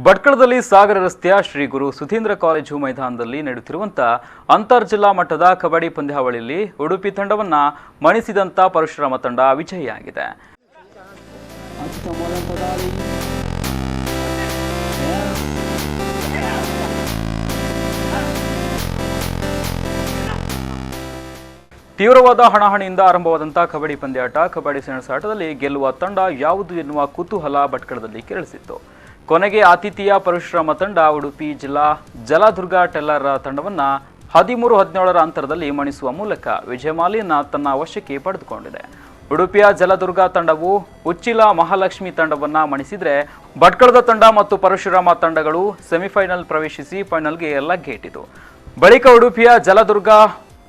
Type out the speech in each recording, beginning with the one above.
ಭಟ್ಕಳದಲ್ಲಿ ಸಾಗರ ರಸ್ತೆಯ ಶ್ರೀ ಗುರು ಸುಧೀಂದ್ರ ಕಾಲೇಜು ಮೈದಾನದಲ್ಲಿ ನಡೆಯುತ್ತಿರುವಂತಹ ಅಂತರ್ ಜಿಲ್ಲಾ ಮಟ್ಟದ ಕಬಡ್ಡಿ ಪಂದ್ಯಾವಳಿಯಲ್ಲಿ ಉಡುಪಿ ತಂಡವನ್ನ ಮಣಿಸಿದಂತ ಪರಶುರಾಮ ತಂಡ ವಿಜಯಿಯಾಗಿದೆ. ತೀವ್ರವಾದ ಹಣಾಹಣಿಯಿಂದ ಆರಂಭವಾದಂತಹ ಕಬಡ್ಡಿ ಪಂದ್ಯಾಟ ಕಬಡ್ಡಿ ಸೆಣಸಾಟದಲ್ಲಿ ಗೆಲ್ಲುವ ತಂಡ ಯಾವುದು ಎನ್ನುವ ಕುತೂಹಲ ಭಟ್ಕಳದಲ್ಲಿ ಕೆರಳಿಸಿತ್ತು. ಕೊನೆಗೆ ಆತಿಥೇಯ ಪರಶುರಾಮ ತಂಡ ಉಡುಪಿ ಜಿಲ್ಲಾ ಜಲದುರ್ಗ ಟೆಲ್ಲರ್ ತಂಡವನ್ನ 13-17ರ ಅಂತರದಲ್ಲಿ ಮಣಿಸುವ ಮೂಲಕ ವಿಜಯಮಾಲಿಯನ್ನ ತನ್ನ ವಶಕ್ಕೆ ಪಡೆದುಕೊಂಡಿದೆ. ಉಡುಪಿಯ ಜಲದುರ್ಗ ತಂಡವು ಉಚ್ಚಿಲ ಮಹಾಲಕ್ಷ್ಮಿ ತಂಡವನ್ನ ಮಣಿಸಿದ್ರೆ ಭಟ್ಕಳದ ತಂಡ ಮತ್ತು ಪರಶುರಾಮ ತಂಡಗಳು ಸೆಮಿಫೈನಲ್ ಪ್ರವೇಶಿಸಿ ಫೈನಲ್ಗೆ ಲಗ್ಗೆಯಿಟ್ಟಿತು. ಬಳಿಕ ಉಡುಪಿಯ ಜಲದುರ್ಗ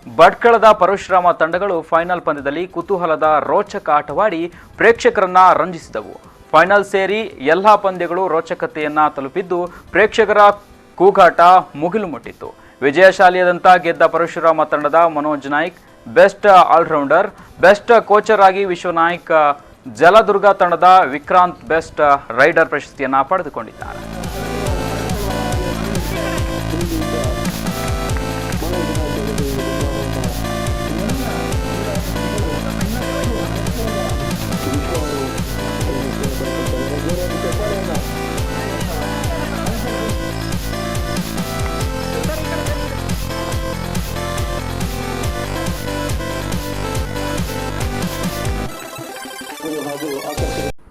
ಭಟ್ಕಳದ ಪರಶುರಾಮ ತಂಡಗಳು ಫೈನಲ್ ಪಂದ್ಯದಲ್ಲಿ ಕುತೂಹಲದ ರೋಚಕ ಆಟವಾಡಿ ಪ್ರೇಕ್ಷಕರನ್ನ ರಂಜಿಸಿದವು. ಫೈನಲ್ ಸೇರಿ ಎಲ್ಲಾ ಪಂದ್ಯಗಳು ರೋಚಕತೆಯನ್ನ ತಲುಪಿದ್ದು ಪ್ರೇಕ್ಷಕರ ಕೂಗಾಟ ಮುಗಿಲು ಮುಟ್ಟಿತ್ತು. ವಿಜಯಶಾಲಿಯಾದಂಥ ಗೆದ್ದ ಪರಶುರಾಮ ತಂಡದ Manoj Naik best allrounder, best coacher ಆಗಿ ವಿಶ್ವನಾಯ್ಕ್, ಜಲದುರ್ಗ ತಂಡದ ವಿಕ್ರಾಂತ್ ಬೆಸ್ಟ್ ರೈಡರ್ ಪ್ರಶಸ್ತಿಯನ್ನ ಪಡೆದುಕೊಂಡಿದ್ದಾರೆ.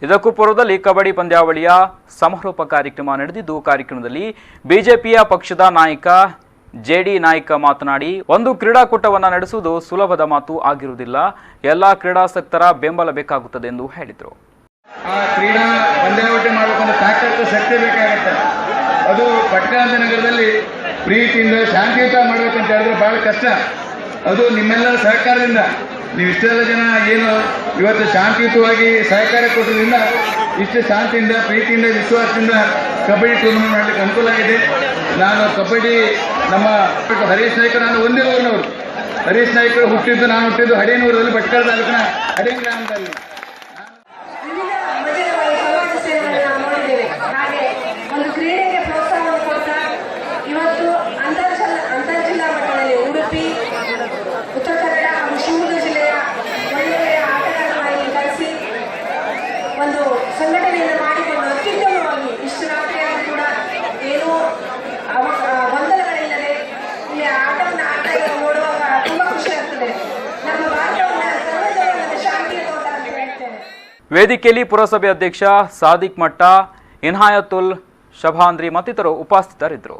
ಇದಕ್ಕೂ ಪೂರ್ವದಲ್ಲಿ ಕಬಡ್ಡಿ ಪಂದ್ಯಾವಳಿಯ ಸಮಾರೋಪ ಕಾರ್ಯಕ್ರಮ ನಡೆದಿದ್ದು, ಕಾರ್ಯಕ್ರಮದಲ್ಲಿ ಬಿಜೆಪಿಯ ಪಕ್ಷದ ನಾಯಕ ಜೆಡಿ ನಾಯ್ಕ ಮಾತನಾಡಿ, ಒಂದು ಕ್ರೀಡಾಕೂಟವನ್ನು ನಡೆಸುವುದು ಸುಲಭದ ಮಾತು ಆಗಿರುವುದಿಲ್ಲ, ಎಲ್ಲಾ ಕ್ರೀಡಾಸಕ್ತರ ಬೆಂಬಲ ಬೇಕಾಗುತ್ತದೆ ಎಂದು ಹೇಳಿದರು. ಕ್ರೀಡಾ ಪಂದ್ಯಾವಳಿ ಮಾಡಬೇಕಂದ್ರೆ ತಾಕತ್ತು ಶಕ್ತಿ ಬೇಕಾಗುತ್ತೆ. ಅದು ಭಟ್ಕಳ ನಗರದಲ್ಲಿ ಪ್ರೀತಿಯಿಂದ ಶಾಂತಿಯುತ ಮಾಡಬೇಕಂತ ಹೇಳಿದ್ರೆ ಬಹಳ ಕಷ್ಟ. ಅದು ನಿಮ್ಮೆಲ್ಲರ ಸಹಕಾರದಿಂದ ನೀವಿಷ್ಟೆಲ್ಲ ಜನ ಏನು ಇವತ್ತು ಶಾಂತಿಯುತವಾಗಿ ಸಹಕಾರ ಕೊಟ್ಟದ್ರಿಂದ ಇಷ್ಟು ಶಾಂತಿಯಿಂದ ಪ್ರೀತಿಯಿಂದ ವಿಶ್ವಾಸದಿಂದ ಕಬಡ್ಡಿ ಟೂರ್ನಮೆಂಟ್ ಮಾಡಲಿಕ್ಕೆ ಅನುಕೂಲ ಆಗಿದೆ. ನಾನು ಕಬಡ್ಡಿ ನಮ್ಮ ಹರೀಶ್ ನಾಯ್ಕರು, ನಾನು ಒಂದೇ ಊರಿನವರು. ಹರೀಶ್ ನಾಯ್ಕರು ಹುಟ್ಟಿದ್ದು, ನಾನು ಹುಟ್ಟಿದ್ದು ಹಡೇನೂರಲ್ಲಿ, ಭಟ್ಕಳ ತಾಲೂಕಿನ ಹಡೇ ಗ್ರಾಮದಲ್ಲಿ. ಉತ್ತರ ಕನ್ನಡ ಹಾಗೂ ಶಿವಮೊಗ್ಗ ಜಿಲ್ಲೆಯ ಒಳ್ಳೆಯ ಆಟಗಾರರಾಗಿ ಕರೆಸಿ ಒಂದು ಸಂಘಟನೆಯನ್ನು ಮಾಡಿಕೊಂಡು ಅತ್ಯುತ್ತಮವಾಗಿ ಇಷ್ಟು ರಾತ್ರಿಯಾಗಿ ಕೂಡ ಏನೋ ಗೊಂದಲಗಳಿಲ್ಲದೆ ಇಲ್ಲಿ ಆಟವನ್ನು ಆಡ್ತಾ ನೋಡುವಾಗ ತುಂಬಾ ಖುಷಿ ಆಗ್ತದೆ. ನಮ್ಮ ಭಾರತವನ್ನು ಸರ್ವಜನ ಶಾಂತಿಯ ತೋಟ ಅಂತ ಹೇಳ್ತೇನೆ. ವೇದಿಕೆಯಲ್ಲಿ ಪುರಸಭೆ ಅಧ್ಯಕ್ಷ ಸಾದಿಕ್ ಮಟ್ಟ, ಇನ್ಹಾಯತುಲ್ ಶಭಾಂದ್ರಿ ಮತ್ತಿತರರು ಉಪಸ್ಥಿತರಿದ್ದರು.